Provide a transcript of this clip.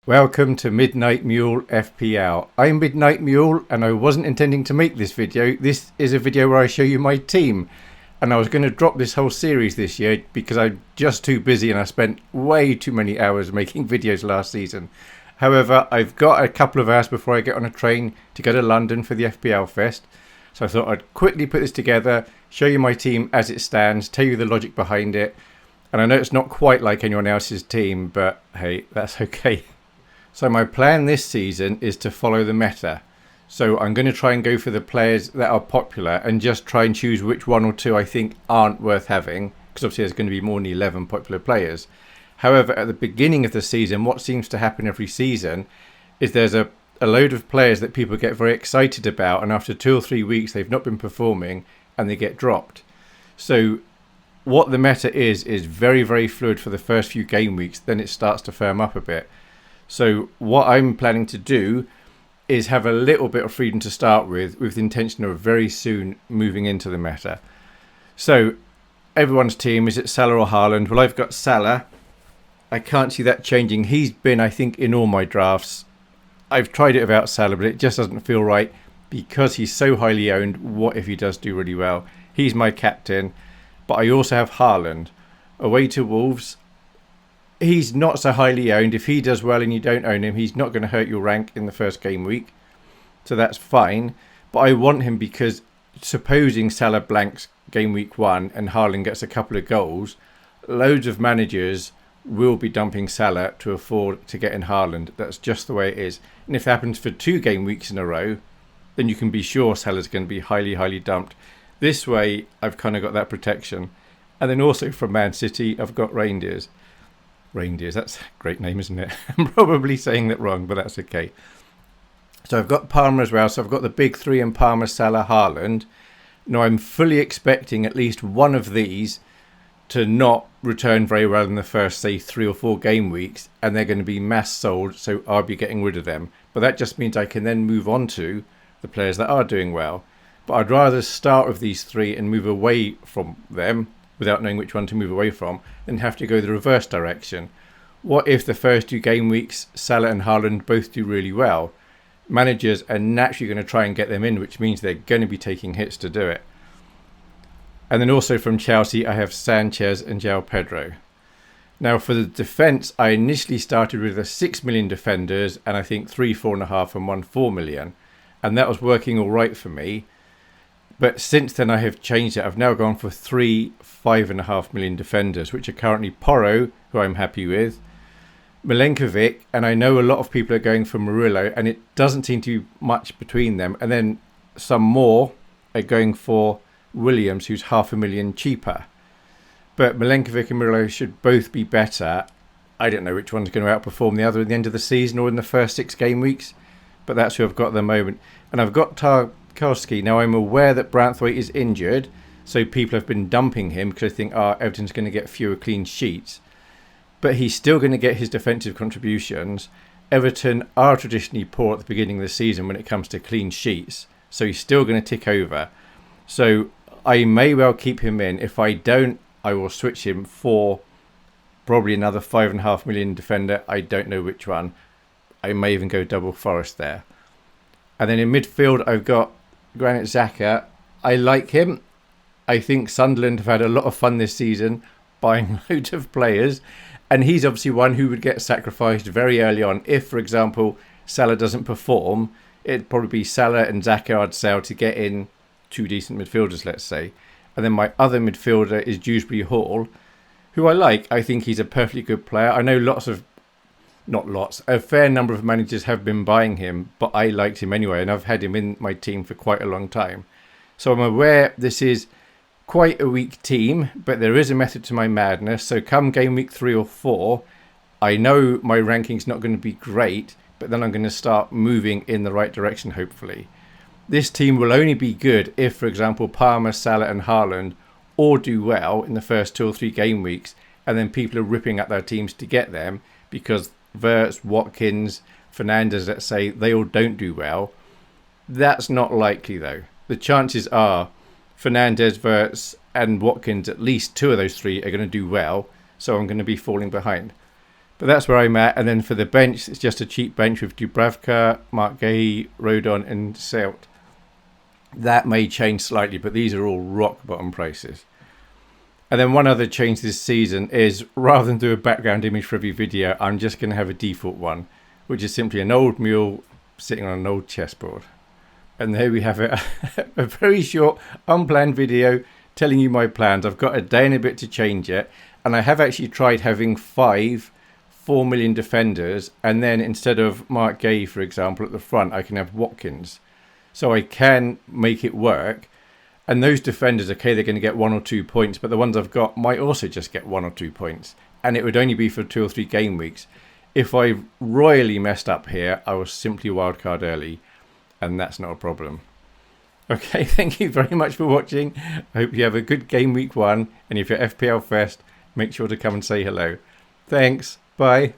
Welcome to Midnight Mule FPL. I'm Midnight Mule and I wasn't intending to make this video. This is a video where I show you my team. And I was going to drop this whole series this year because I'm just too busy and I spent way too many hours making videos last season. However, I've got a couple of hours before I get on a train to go to London for the FPL Fest. So I thought I'd quickly put this together, show you my team as it stands, tell you the logic behind it. And I know it's not quite like anyone else's team, but hey, that's okay. So my plan this season is to follow the meta. So I'm going to try and go for the players that are popular and just try and choose which one or two I think aren't worth having, because obviously there's going to be more than 11 popular players. However, at the beginning of the season, what seems to happen every season is there's a load of players that people get very excited about, and after 2 or 3 weeks they've not been performing and they get dropped. So what the meta is very, very fluid for the first few game weeks, then it starts to firm up a bit. So what I'm planning to do is have a little bit of freedom to start with the intention of very soon moving into the meta. So everyone's team, is it Salah or Haaland? Well, I've got Salah. I can't see that changing. He's been, I think, in all my drafts. I've tried it without Salah, but it just doesn't feel right because he's so highly owned. What if he does do really well? He's my captain. But I also have Haaland. Away to Wolves. He's not so highly owned. If he does well and you don't own him, he's not going to hurt your rank in the first game week. So that's fine. But I want him because supposing Salah blanks game week 1 and Haaland gets a couple of goals, loads of managers will be dumping Salah to afford to get in Haaland. That's just the way it is. And if it happens for 2 game weeks in a row, then you can be sure Salah's going to be highly, highly dumped. This way, I've kind of got that protection. And then also from Man City, I've got Reindeers. Reindeers, that's a great name, isn't it? I'm probably saying that wrong, but that's okay. So I've got Palmer as well. So I've got the big 3 in Palmer, Salah, Haaland. Now I'm fully expecting at least one of these to not return very well in the first, say, 3 or 4 game weeks, and they're going to be mass sold, so I'll be getting rid of them. But that just means I can then move on to the players that are doing well. But I'd rather start with these 3 and move away from them without knowing which one to move away from, and have to go the reverse direction. What if the first 2 game weeks, Salah and Haaland both do really well? Managers are naturally going to try and get them in, which means they're going to be taking hits to do it. And then also from Chelsea, I have Sanchez and João Pedro. Now for the defence, I initially started with a 6 million defenders, and I think 3, 4.5 and 1, 4 million. And that was working all right for me. But since then I have changed it. I've now gone for 3, 5.5 million defenders, which are currently Porro, who I'm happy with, Milenkovic, and I know a lot of people are going for Murillo, and it doesn't seem to be much between them. And then some more are going for Williams, who's 500,000 cheaper. But Milenkovic and Murillo should both be better. I don't know which one's going to outperform the other at the end of the season or in the first 6 game weeks, but that's who I've got at the moment. And I've got Tarkowski. Now I'm aware that Branthwaite is injured, so people have been dumping him because they think, Everton's going to get fewer clean sheets. But he's still going to get his defensive contributions. Everton are traditionally poor at the beginning of the season when it comes to clean sheets, so he's still going to tick over. So I may well keep him in. If I don't, I will switch him for probably another 5.5 million defender. I don't know which one. I may even go double Forest there. And then in midfield, I've got Granit Xhaka. I like him. I think Sunderland have had a lot of fun this season buying loads of players. And he's obviously one who would get sacrificed very early on. If, for example, Salah doesn't perform, it'd probably be Salah and Xhaka I'd sell to get in 2 decent midfielders, let's say. And then my other midfielder is Dewsbury-Hall, who I like. I think he's a perfectly good player. I know a fair number of managers have been buying him, but I liked him anyway, and I've had him in my team for quite a long time. So I'm aware this is quite a weak team, but there is a method to my madness. So come game week 3 or 4, I know my ranking's not going to be great, but then I'm going to start moving in the right direction, hopefully. This team will only be good if, for example, Palmer, Salah and Haaland all do well in the first 2 or 3 game weeks, and then people are ripping at their teams to get them because Wirtz, Watkins, Fernandes, let's say, they all don't do well. That's not likely though. The chances are Fernandes, Wirtz and Watkins, at least 2 of those 3 are going to do well, so I'm going to be falling behind. But that's where I'm at. And then for the bench, it's just a cheap bench with Dubravka, Mark Gay, Rodon and Selt. That may change slightly, but these are all rock bottom prices. And then one other change this season is, rather than do a background image for every video, I'm just going to have a default one, which is simply an old mule sitting on an old chessboard. And there we have it. A very short, unplanned video telling you my plans. I've got a day and a bit to change it. And I have actually tried having 5 4 million defenders. And then instead of Mark Gay, for example, at the front, I can have Watkins. So I can make it work. And those defenders, okay, they're going to get 1 or 2 points. But the ones I've got might also just get 1 or 2 points. And it would only be for 2 or 3 game weeks. If I royally messed up here, I will simply wildcard early. And that's not a problem. Okay, thank you very much for watching. I hope you have a good game week 1. And if you're FPL Fest, make sure to come and say hello. Thanks. Bye.